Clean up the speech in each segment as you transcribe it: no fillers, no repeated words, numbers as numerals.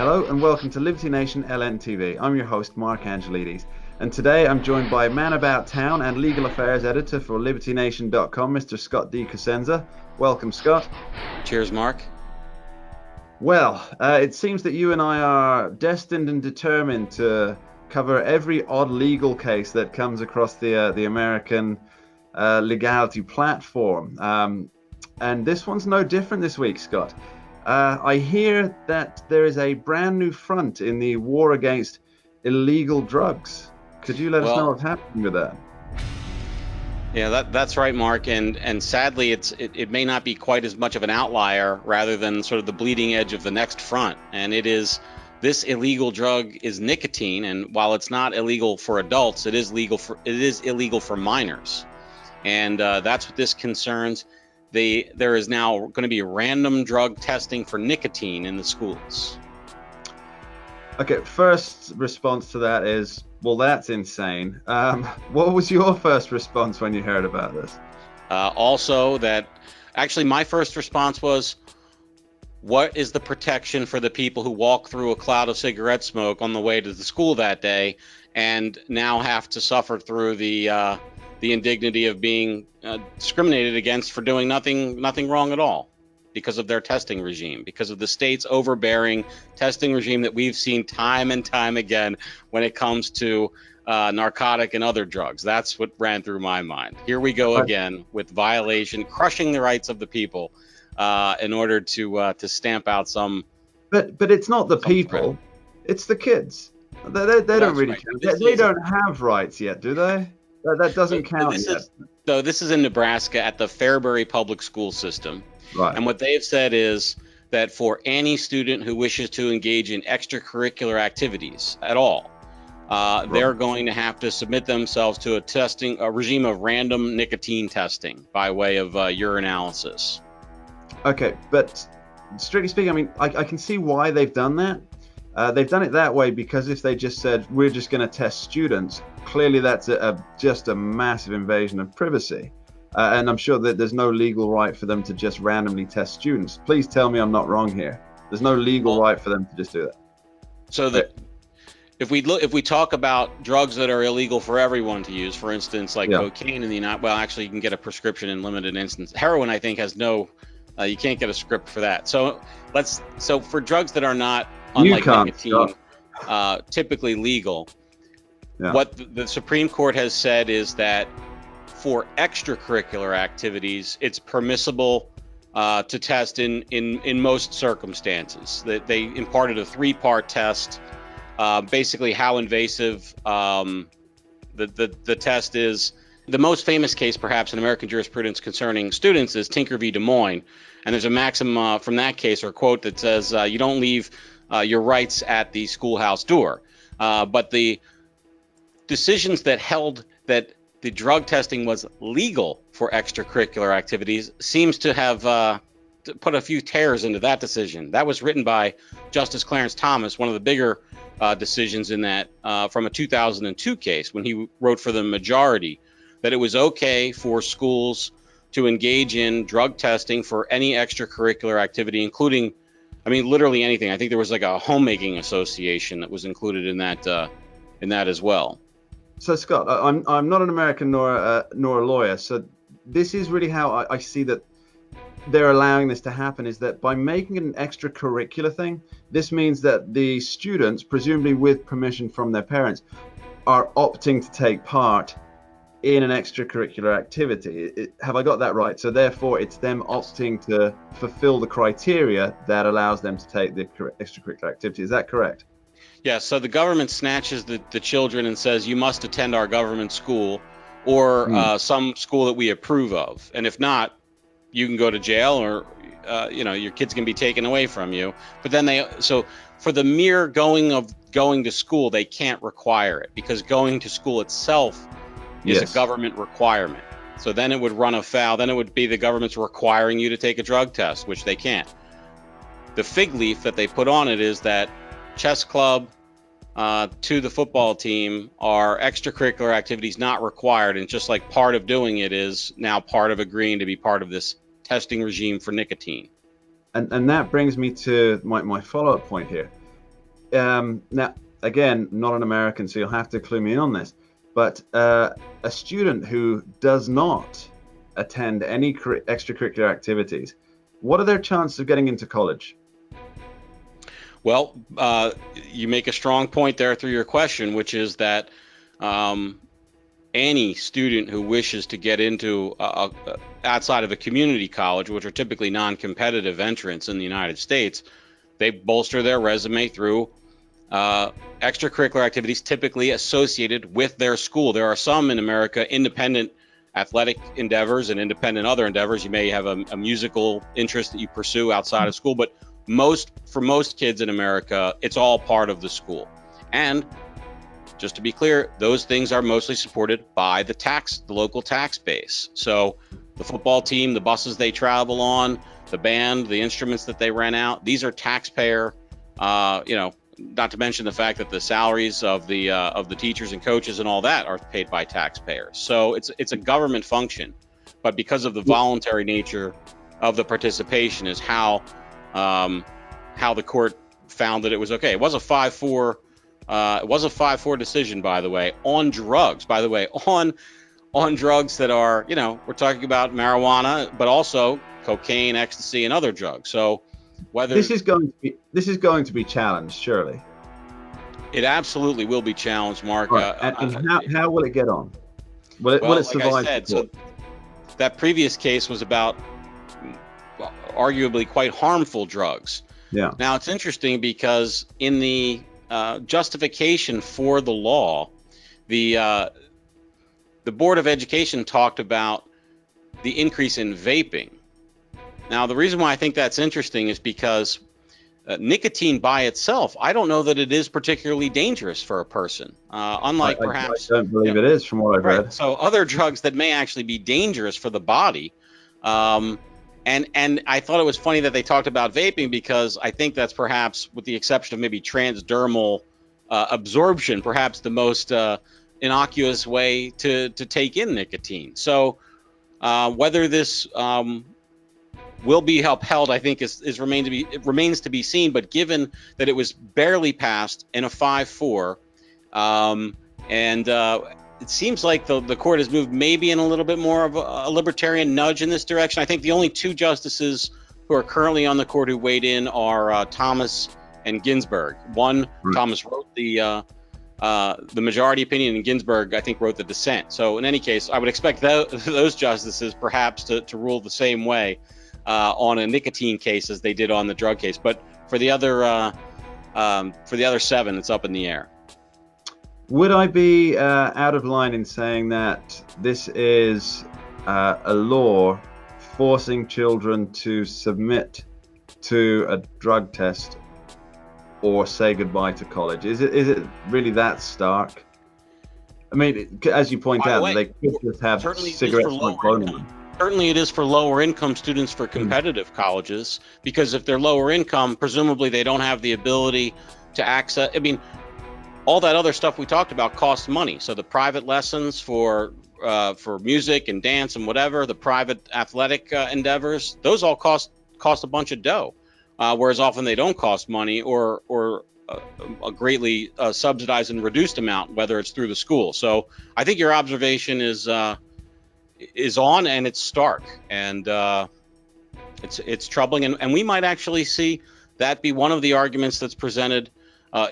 Hello and welcome to Liberty Nation LNTV. I'm your host, Mark Angelides, and today I'm joined by Man About Town and Legal Affairs Editor for LibertyNation.com, Mr. Scott D. Cosenza. Welcome, Scott. Cheers, Mark. Well, it seems that you and I are destined and determined to cover every odd legal case that comes across the American legality platform. And this one's no different this week, Scott. I hear that there is a brand new front in the war against illegal drugs. Could you let us know what's happening with that? Yeah, that's right, Mark. And sadly, it may not be quite as much of an outlier rather than sort of the bleeding edge of the next front. And this illegal drug is nicotine. And while it's not illegal for adults, it is illegal for minors. And that's what this concerns. There is now going to be random drug testing for nicotine in the schools. Okay, first response to that is, well, that's insane. What was your first response when you heard about this? Actually, my first response was, what is the protection for the people who walk through a cloud of cigarette smoke on the way to the school that day and now have to suffer through the indignity of being discriminated against for doing nothing wrong at all because of their testing regime, because of the state's overbearing testing regime that we've seen time and time again when it comes to narcotic and other drugs. That's what ran through my mind. Here we go again with violation, crushing the rights of the people in order to stamp out some. But it's not the people, threat. It's the kids. They don't really care. They don't have rights yet, do they? That doesn't count yet. This is in Nebraska at the Fairbury Public School System. Right. And what they've said is that for any student who wishes to engage in extracurricular activities at all, they're going to have to submit themselves to a regime of random nicotine testing by way of urinalysis. Okay, but strictly speaking, I mean, I can see why they've done that. They've done it that way because if they just said, we're just going to test students, clearly that's just a massive invasion of privacy. And I'm sure that there's no legal right for them to just randomly test students. Please tell me I'm not wrong here. There's no legal right for them to just do that. So that if we talk about drugs that are illegal for everyone to use, for instance, like cocaine in the United, well, actually you can get a prescription in limited instances. Heroin, I think, has no, you can't get a script for that. So for drugs that are not, unlike nicotine, typically legal, what the Supreme Court has said is that for extracurricular activities, it's permissible to test in most circumstances. That they imparted a 3-part test, basically how invasive the test is. The most famous case, perhaps, in American jurisprudence concerning students is Tinker v. Des Moines, and there's a maxim from that case or quote that says you don't leave your rights at the schoolhouse door. But the decisions that held that the drug testing was legal for extracurricular activities seems to have put a few tears into that decision. That was written by Justice Clarence Thomas, one of the bigger decisions in that from a 2002 case when he wrote for the majority that it was okay for schools to engage in drug testing for any extracurricular activity, including, I mean, literally anything. I think there was like a homemaking association that was included in that as well. So Scott, I'm not an American nor a lawyer, so this is really how I see that they're allowing this to happen, is that by making it an extracurricular thing, this means that the students, presumably with permission from their parents, are opting to take part in an extracurricular activity. Have I got that right? So therefore it's them opting to fulfill the criteria that allows them to take the extracurricular activity. Is that correct? Yeah, so the government snatches the children and says, you must attend our government school or some school that we approve of. And if not, you can go to jail or, your kids can be taken away from you. But then so for the mere going to school, they can't require it because going to school itself is a government requirement. So then it would run afoul. Then it would be the government's requiring you to take a drug test, which they can't. The fig leaf that they put on it is that chess club to the football team are extracurricular activities not required, and just like part of doing it is now part of agreeing to be part of this testing regime for nicotine. And that brings me to my follow-up point here. Now, again, not an American, so you'll have to clue me in on this. But a student who does not attend any extracurricular activities, what are their chances of getting into college? Well, you make a strong point there through your question, which is that any student who wishes to get into outside of a community college, which are typically non-competitive entrants in the United States, they bolster their resume through extracurricular activities typically associated with their school. There are some in America independent athletic endeavors and independent other endeavors. You may have a musical interest that you pursue outside of school, but for most kids in America, it's all part of the school. And just to be clear, those things are mostly supported by the local tax base. So the football team, the buses they travel on, the band, the instruments that they rent out, these are taxpayer, not to mention the fact that the salaries of the teachers and coaches and all that are paid by taxpayers. So it's a government function, but because of the voluntary nature of the participation is how the court found that it was okay. It was a 5-4. It was a 5-4 decision, by the way, on drugs. By the way, on drugs that are, we're talking about marijuana, but also cocaine, ecstasy, and other drugs. So whether this is going to be challenged, surely. It absolutely will be challenged, Mark. Right. And how will it get on? Will it survive? Like I said, so that previous case was about arguably quite harmful drugs. Yeah. Now it's interesting because in the justification for the law, the Board of Education talked about the increase in vaping. Now, the reason why I think that's interesting is because nicotine by itself, I don't know that it is particularly dangerous for a person. Unlike perhaps, I don't believe it is, from what I've read. So other drugs that may actually be dangerous for the body. And I thought it was funny that they talked about vaping because I think that's perhaps, with the exception of maybe transdermal absorption, perhaps the most innocuous way to take in nicotine. So whether this will be upheld, I think remains to be seen. But given that it was barely passed in a 5-4, it seems like the court has moved maybe in a little bit more of a libertarian nudge in this direction. I think the only two justices who are currently on the court who weighed in are Thomas and Ginsburg. Thomas wrote the majority opinion, and Ginsburg, I think, wrote the dissent. So in any case, I would expect those justices perhaps to rule the same way on a nicotine case as they did on the drug case. But for the other seven, it's up in the air. Would I be out of line in saying that this is a law forcing children to submit to a drug test or say goodbye to college? Is it really that stark? I mean, as you point out, they could just have cigarettes like clothing. Certainly it is for lower income students for competitive colleges, because if they're lower income, presumably they don't have the ability to access. I mean, all that other stuff we talked about costs money. So the private lessons for music and dance and whatever, the private athletic endeavors, those all cost a bunch of dough. Whereas often they don't cost money or a greatly subsidized and reduced amount, whether it's through the school. So I think your observation is on, and it's stark, and it's troubling, and we might actually see that be one of the arguments that's presented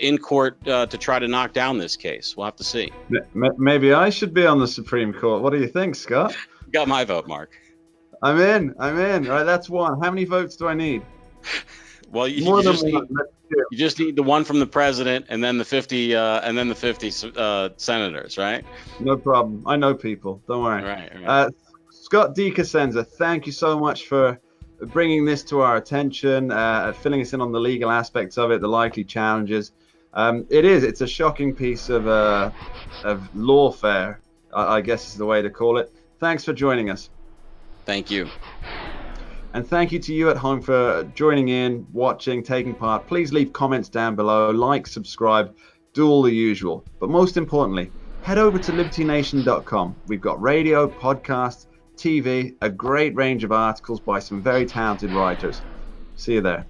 in court to try to knock down this case. We'll have to see. Maybe I should be on the Supreme Court. What do you think, Scott? Got my vote, Mark. I'm in. All right, that's one. How many votes do I need? Well, you just need the one from the president, and then the 50 senators, right? No problem. I know people. Don't worry. Right. Scott DeCasenza, thank you so much for bringing this to our attention, filling us in on the legal aspects of it, the likely challenges. It's a shocking piece of lawfare, I guess is the way to call it. Thanks for joining us. Thank you. And thank you to you at home for joining in, watching, taking part. Please leave comments down below, like, subscribe, do all the usual. But most importantly, head over to libertynation.com. We've got radio, podcasts, TV, a great range of articles by some very talented writers. See you there.